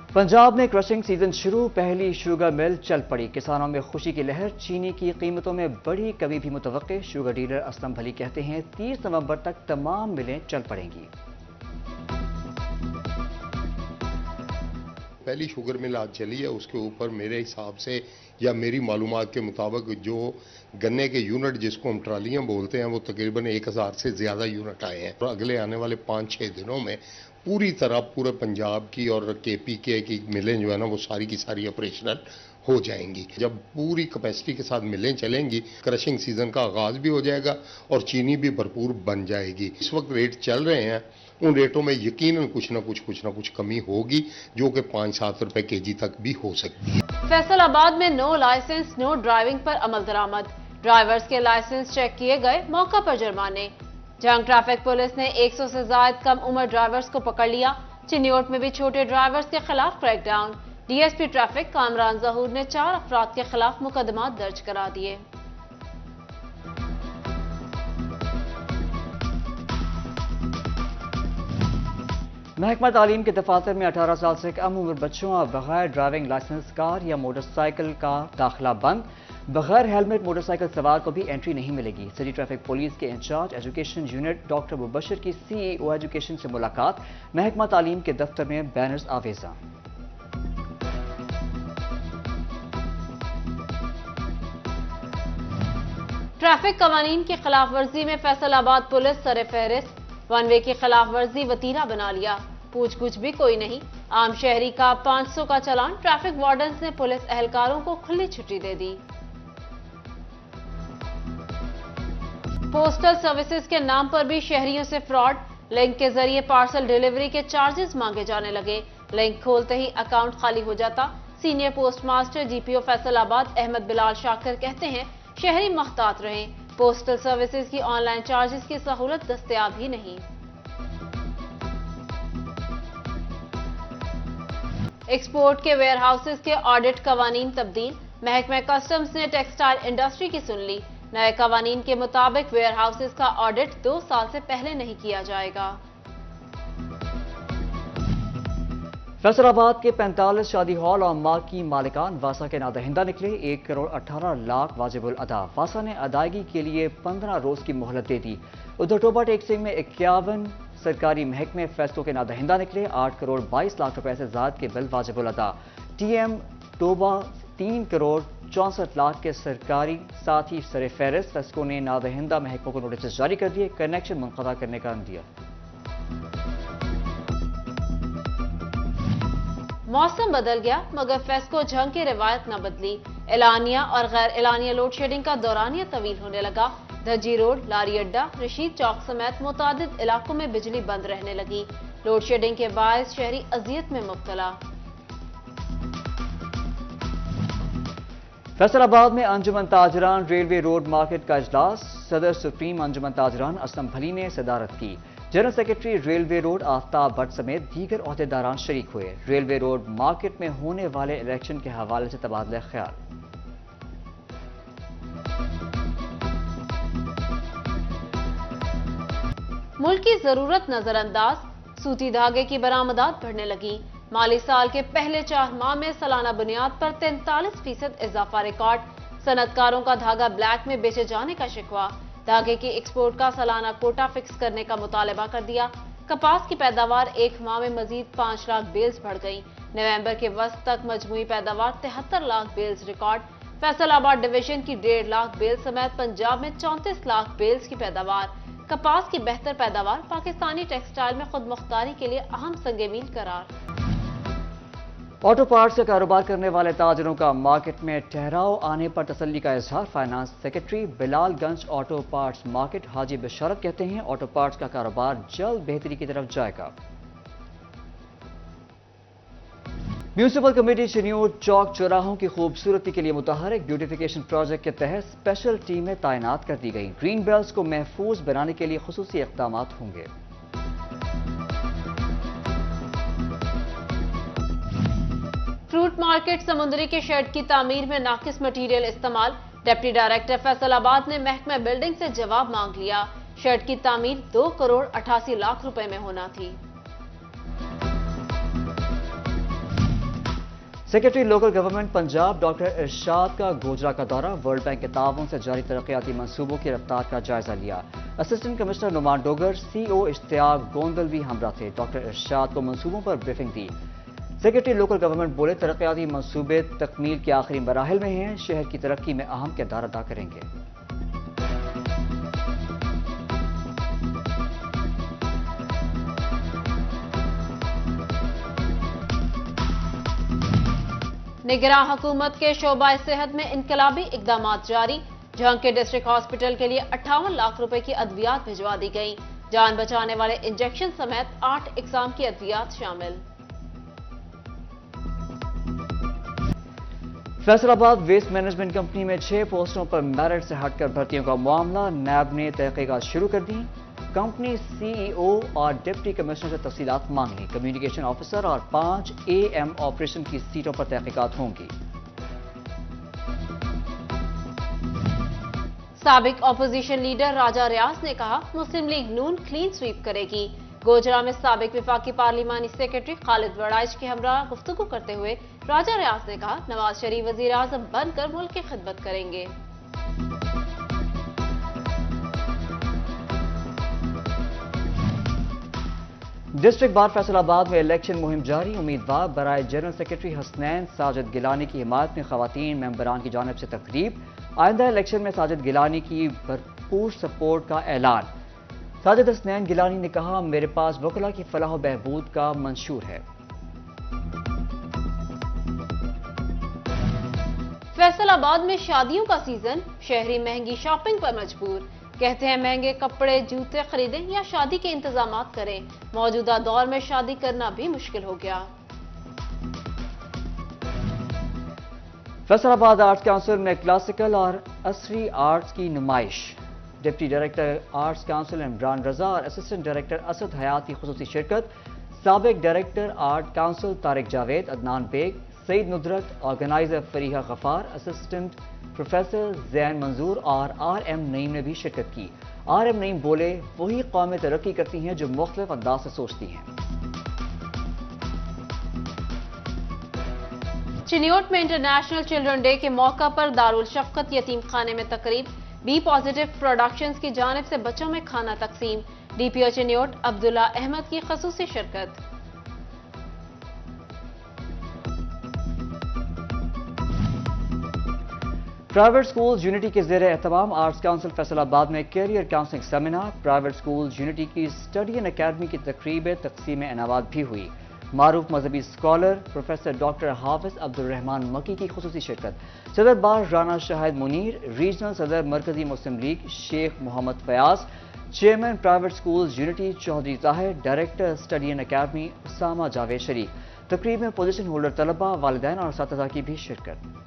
पंजाब में crushing season शुरू, पहली शुगर मिल चल पड़ी, किसानों में खुशी की लहर। चीनी की कीमतों में बड़ी कमी भी मुतवक्के। शुगर डीलर असलम भली कहते हैं 30 नवंबर तक तमाम मिलें चल पड़ेंगी। पहली शुगर मिल आज चली है, उसके ऊपर मेरे हिसाब से या मेरी मालूमात के मुताबिक जो गन्ने के यूनिट जिसको हम ट्रालियां बोलते हैं वो तकरीबन 1000 से ज़्यादा यूनिट आए हैं। और अगले आने वाले 5-6 दिनों में पूरी तरह पूरे पंजाब की और KPK की मिलें जो है ना वो सारी की सारी ऑपरेशनल हो जाएंगी। जब पूरी कैपेसिटी के साथ मिलें चलेंगी, क्रशिंग सीजन का आगाज भी हो जाएगा और चीनी भी भरपूर बन जाएगी। इस वक्त रेट चल रहे हैं, उन रेटों में यकीनन कुछ ना कुछ कमी होगी जो कि 5-7 रुपए केजी तक भी हो सकती है। फैसलाबाद में नो लाइसेंस नो ड्राइविंग पर अमल दरामद। ड्राइवर्स के लाइसेंस चेक किए गए, मौका पर जुर्माने। जंग ट्रैफिक पुलिस ने 100 से ज्यादा कम उम्र ड्राइवर्स को पकड़ लिया। चिन्योट में भी छोटे ड्राइवर्स के खिलाफ क्रैकडाउन। DSP ट्रैफिक कामरान जहूर ने 4 अफराद के खिलाफ मुकदमा दर्ज करा दिए। महकमा तालीम के दफातर में 18 साल से कम उम्र बच्चों और बगैर ड्राइविंग लाइसेंस कार या मोटरसाइकिल का दाखिला बंद। बगैर हेलमेट मोटरसाइकिल सवार को भी एंट्री नहीं मिलेगी। सिटी ट्रैफिक पुलिस के incharge education unit doctor Mubashar की CEO एजुकेशन से मुलाकात। महकमा तालीम के दफ्तर में बैनर्स आवेजा। ट्रैफिक कवानीन की खिलाफ वर्जी में फैसलाबाद पुलिस सरे फहरिस्त। वन वे की खिलाफ वर्जी वतीरा बना लिया, पूछ कुछ भी कोई नहीं। आम शहरी का 500 का चालान। ट्रैफिक वार्डन्स ने पुलिस एहलकारों को खुली छुट्टी दे दी। पोस्टल सर्विसेज के नाम पर भी शहरियों से फ्रॉड। लिंक के जरिए पार्सल डिलीवरी के चार्जेस मांगे जाने लगे। लिंक खोलते ही अकाउंट खाली हो जाता। Senior post master GPO Faisalabad Ahmad Bilal Shakir कहते हैं शहरी मुहतात रहें, पोस्टल सर्विसेज की ऑनलाइन चार्जेस की सहूलत दस्तयाब ही नहीं। एक्सपोर्ट के वेयर हाउसेज के ऑडिट कवानीन तब्दील। महकमा कस्टम्स ने टेक्सटाइल इंडस्ट्री की सुन ली। नए कवानीन के मुताबिक वेयर हाउसेज का ऑडिट 2 साल से पहले नहीं किया जाएगा। फैसलाबाद के 45 शादी हॉल और मार्ग की मालिकान वासा के नादहिंदा निकले। 1 करोड़ 18 लाख वाजिबुल अदा। वासा ने अदायगी के लिए 15 रोज की मोहलत दे दी। उधर टोबा टेक्सिंग में 51 सरकारी महकमे फैसलों के नादहिंदा निकले। 8 करोड़ 22 लाख रुपए से ज्यादा के बिल वाजिबुल अदा। TM टोबा 3 करोड़ 64 लाख के सरकारी। साथ ही सरे फहरिस्त फैसलों ने नादहिंदा महकमों को नोटिस जारी कर दिए, कनेक्शन मुनक़ता करने का दिया। मौसम बदल गया मगर फेस्को जंग की रिवायत न बदली। एलानिया और गैर एलानिया लोड शेडिंग का दौरानिया तवील होने लगा। धज्जी रोड, लारी अड्डा, रशीद चौक समेत मुतादिद इलाकों में बिजली बंद रहने लगी। लोड शेडिंग के बायस शहरी अजियत में मुब्तला। फैसलाबाद में अंजुमन ताजरान रेलवे रोड मार्केट का इजलास। सदर सुप्रीम अंजुमन ताजरान असलम भली ने सदारत की। General secretary railway road Aftab Bhatt समेत दीगर ओहदेदारान शरीक हुए। रेलवे रोड मार्केट में होने वाले इलेक्शन के हवाले से तबादला ख्याल। मुल्क की जरूरत नजरअंदाज। सूती धागे की बरामदात बढ़ने लगी। माली साल के पहले 4 माह में सालाना बुनियाद पर 43% इजाफा रिकॉर्ड। सनतकारों का धागा ब्लैक में बेचे जाने का शिकवा। धागे की एक्सपोर्ट का सालाना कोटा फिक्स करने का मुतालबा कर दिया। कपास की पैदावार 1 माह में मजीद 5 लाख बेल्स बढ़ गई। नवंबर के वस्त तक मजमूई पैदावार 73 lakh bales record. Faisalabad division की 1.5 लाख बेल्स समेत पंजाब में 34 लाख बेल्स की पैदावार। कपास की बेहतर पैदावार पाकिस्तानी टेक्सटाइल में खुद मुख्तारी के लिए अहम संग-ए-मील करार। ऑटो पार्ट्स का कारोबार करने वाले ताजरों का मार्केट में ठहराव आने पर तसल्ली का इजहार। Finance secretary Bilalganj auto parts market Haji Basharat कहते हैं ऑटो पार्ट्स का कारोबार जल्द बेहतरी की तरफ जाएगा। म्यूनिसिपल कमेटी चिन्योट चौक चौराहों की खूबसूरती के लिए मुतहरिक ब्यूटिफिकेशन प्रोजेक्ट के तहत स्पेशल टीमें तैनात कर दी गई। ग्रीन बेल्ट्स को महफूज बनाने के लिए खुसूसी इक़दाम होंगे। फ्रूट मार्केट समुंदरी के शेड की तामीर में नाकिस मटीरियल इस्तेमाल। डिप्टी डायरेक्टर फैसलाबाद ने महकमा बिल्डिंग से जवाब मांग लिया। शेड की तामीर 2 करोड़ 88 लाख रुपए में होना थी। Secretary local government Punjab doctor Irshad का गोजरा का दौरा, वर्ल्ड बैंक के ताउन से जारी तरक्याती मंसूबों की रफ्तार का जायजा लिया। Assistant commissioner Noman Dogar, CO Ishtiaq Gondal भी हमरा थे। डॉक्टर इरशाद को मंसूबों पर ब्रीफिंग दी। सेक्रेटरी लोकल गवर्नमेंट बोले, तरक्याती मंसूबे तकमील के आखिरी मराहिल में हैं, शहर की तरक्की में अहम किरदार अदा करेंगे। निगरान हुकूमत के शोबा सेहत में इनकलाबी इकदामात जारी। झंग के डिस्ट्रिक्ट हॉस्पिटल के लिए 58 लाख रुपए की अद्वियात भिजवा दी गई। जान बचाने वाले इंजेक्शन समेत 8 इकसाम की अद्वियात शामिल। फैसलाबाद वेस्ट मैनेजमेंट कंपनी में 6 पोस्टों पर मेरिट से हटकर भर्तियों का मामला, नैब ने तहकीकात शुरू कर दी। कंपनी सीईओ और डिप्टी कमिश्नर से तफसीलात मांग ली। कम्युनिकेशन ऑफिसर और 5 AM ऑपरेशन की सीटों पर तहकीकात होंगी। साबिक अपोजिशन लीडर राजा रियाज ने कहा, मुस्लिम लीग नून क्लीन स्वीप करेगी। गोजरा में साबिक विफाकी पार्लिमानी सेक्रेटरी खालिद वड़ाइच के हमरा गुफ्तगू करते हुए राजा रियाज ने कहा, नवाज शरीफ वजीर आजम बनकर मुल्क की खिदमत करेंगे। डिस्ट्रिक्ट बार फैसलाबाद में इलेक्शन मुहिम जारी। उम्मीदवार बराए जनरल सेक्रेटरी हसनैन साजिद गिलानी की हिमायत में खवातीन मेंबरान की जानिब से तकरीब। आइंदा इलेक्शन में साजिद गिलानी की भरपूर सपोर्ट का ऐलान। साजिद हसनैन गिलानी ने कहा, मेरे पास वकला की फलाह बहबूद का मंशूर है। फैसलाबाद में शादियों का सीजन, शहरी महंगी शॉपिंग पर मजबूर। कहते हैं महंगे कपड़े जूते खरीदें या शादी के इंतजामात करें। मौजूदा दौर में शादी करना भी मुश्किल हो गया। फैसलाबाद आर्ट्स काउंसिल में क्लासिकल और असरी आर्ट्स की नुमाइश। Deputy director arts council Imran Raza और असिस्टेंट डायरेक्टर असद हयात की खुसूसी शिरकत। साबिक director art council Tariq Javed, Adnan Baig, Saeed Nudrat, organiser Fariha Ghaffar, assistant professor Zain Manzoor और RM नईम ने भी शिरकत की। RM नईम बोले, वही कौमें तरक्की करती हैं जो मुख्तलिफ अंदाज से सोचती हैं। चिन्योट में इंटरनेशनल चिल्ड्रन डे के मौका पर दारुल शफकत यतीम खाने में तकरीब। बी पॉजिटिव प्रोडक्शंस की जानिब से बच्चों में खाना तकसीम। DPO चिन्योट अब्दुल्ला अहमद की खसूसी शिरकत। प्राइवेट स्कूल यूनिटी के ज़ेरे एहतमाम आर्ट्स काउंसिल फैसलाबाद में career counselling seminar. Private school unity की स्टडी एंड अकेडमी की तकरीब तकसीम इनामात भी हुई। मारूफ मजहबी scholar professor doctor Hafiz Abdul Rahman Makki की खुसूसी शिरकत। सदर बार राना शाहिद मुनीर, रीजनल सदर Markazi Muslim League Sheikh Muhammad Fayyaz, chairman private school unity Chaudhry Tahir, director study and academy Usama Javed Sharif. तकरीब में पोजीशन होल्डर तलबा, वालिदैन और असातिज़ा की भी शिरकत।